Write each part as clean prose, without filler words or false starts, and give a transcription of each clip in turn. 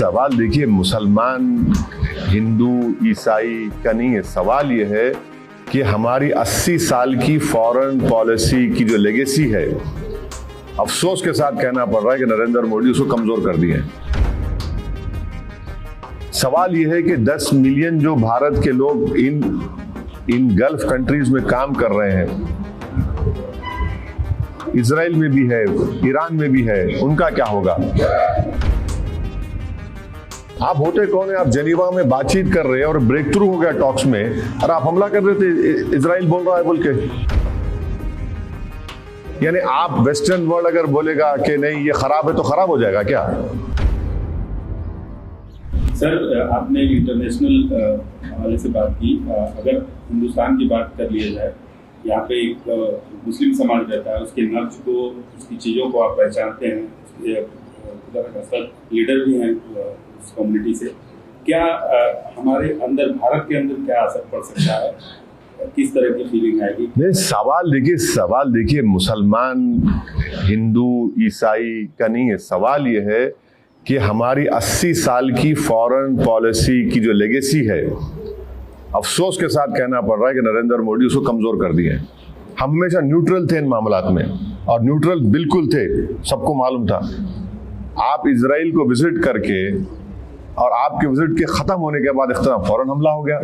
सवाल देखिए मुसलमान, हिंदू, ईसाई का नहीं है। सवाल ये है कि हमारी 80 साल की फॉरेन पॉलिसी की जो लेगेसी है, अफसोस के साथ कहना पड़ रहा है कि नरेंद्र मोदी उसको कमजोर कर दिए हैं। सवाल यह है कि 10 मिलियन जो भारत के लोग इन गल्फ कंट्रीज में काम कर रहे हैं, इजराइल में भी है, ईरान में भी है, उनका क्या होगा? आप होते कौन है? आप जेनीवा में बातचीत कर रहे हैं और ब्रेक थ्रू हो गया टॉक्स में, और आप हमला कर रहे थे इजराइल बोल रहा है बोल के। यानी आप वेस्टर्न वर्ल्ड अगर बोलेगा कि नहीं ये खराब है तो खराब हो जाएगा क्या? सर, आपने इंटरनेशनल हवाले से बात की। अगर हिंदुस्तान की बात कर लिया जाए, यहाँ पे एक मुस्लिम समाज रहता है, उसके नक्श को, उसकी चीज़ों को आप पहचानते हैं, लीडर भी हैं उस कम्युनिटी से। क्या हमारे अंदर, भारत के अंदर क्या असर पड़ सकता है? किस तरह की फीलिंग आएगी? नहीं, सवाल देखिए मुसलमान, हिंदू, ईसाई का नहीं है। सवाल ये है कि हमारी 80 साल की फॉरेन पॉलिसी की जो लेगेसी है, अफसोस के साथ कहना पड़ रहा है कि नरेंद्र मोदी उसको कमजोर कर दिए हैं। हम हमेशा न्यूट्रल थे इन मामलात में, और न्यूट्रल बिल्कुल थे, सबको मालूम था। आप इजराइल को विजिट करके और आपके विजिट के खत्म होने के बाद इतना फौरन हमला हो गया।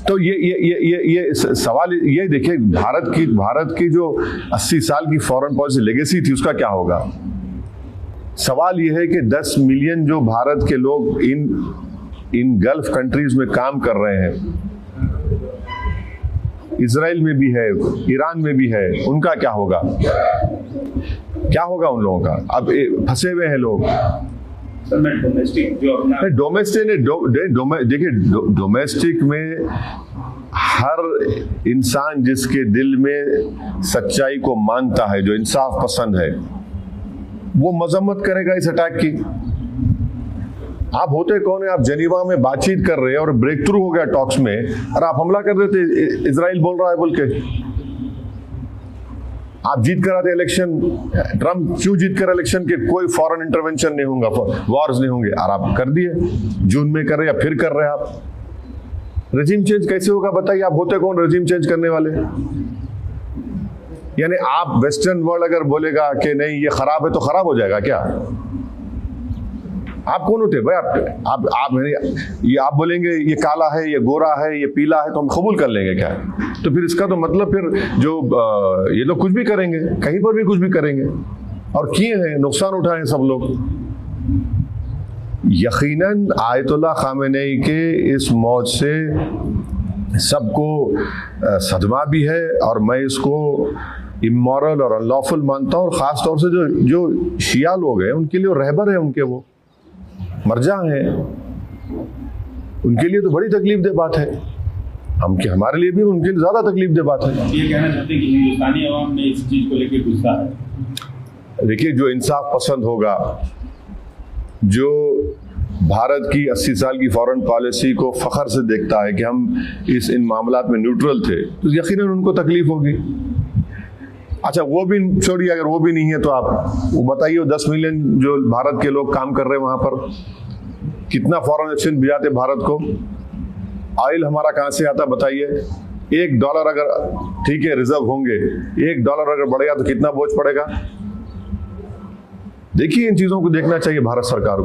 तो ये सवाल ये देखिए, भारत की जो 80 साल की फॉरेन पॉलिसी लेगेसी थी, उसका क्या होगा? सवाल यह है कि 10 मिलियन जो भारत के लोग इन गल्फ कंट्रीज में काम कर रहे हैं, इजराइल में भी है, ईरान में भी है, उनका क्या होगा? क्या होगा उन लोगों का? अब फंसे हुए हैं लोग। डोमेस्टिक में हर इंसान जिसके दिल में सच्चाई को मानता है, जो इंसाफ पसंद है, वो मजम्मत करेगा इस अटैक की। आप होते कौन है? आप जेनीवा में बातचीत कर रहे हैं और ब्रेक थ्रू हो गया टॉक्स में, और आप हमला कर रहे थे इजराइल बोल रहा है बोल के। आप जीत कर आते इलेक्शन। ट्रम्प क्यों जीत कर इलेक्शन के कोई फॉरेन इंटरवेंशन नहीं होगा, वॉर्स नहीं होंगे, और आप कर दिए। जून में कर रहे या फिर कर रहे आप। रेजिम चेंज कैसे होगा बताइए? आप होते कौन रेजिम चेंज करने वाले? यानी आप वेस्टर्न वर्ल्ड अगर बोलेगा कि नहीं ये खराब है तो खराब हो जाएगा क्या? आप कौन होते भाई? आप बोलेंगे ये काला है, ये गोरा है, ये पीला है, तो हम कबूल कर लेंगे क्या? तो फिर इसका तो मतलब फिर जो ये लोग कुछ भी करेंगे, कहीं पर भी कुछ भी करेंगे, और किए हैं, नुकसान उठाए हैं सब लोग। यकीनन आयतुल्लाह खामेनेई के इस मौत से सबको सदमा भी है, और मैं इसको इमोरल और अनलॉफुल मानता हूँ। और ख़ास तौर से जो शिया लोग हैं, उनके लिए रहबर है, उनके वो मरजा हैं, उनके लिए तो बड़ी तकलीफ दे बात है। हमारे लिए भी उनके लिए ज़्यादा तकलीफ दे बात है। ये कहना चाहते हैं कि हिंदुस्तानी अवाम में इस चीज़ को लेकर गुस्सा है। देखिए, जो इंसाफ पसंद होगा, जो भारत की 80 साल की फॉरेन पॉलिसी को फख्र से देखता है कि हम इन मामलात में न्यूट्रल थे, तो यकीनन उनको तकलीफ होगी। अच्छा, वो भी छोड़िए, अगर वो भी नहीं है तो आप वो बताइए, 10 मिलियन जो भारत के लोग काम कर रहे हैं वहां पर, कितना फॉरेन एक्सचेंज भिजाते भारत को? ऑयल हमारा कहां से आता बताइए? $1 अगर ठीक है रिजर्व होंगे, $1 अगर बढ़ेगा तो कितना बोझ पड़ेगा? देखिए, इन चीजों को देखना चाहिए भारत सरकार को।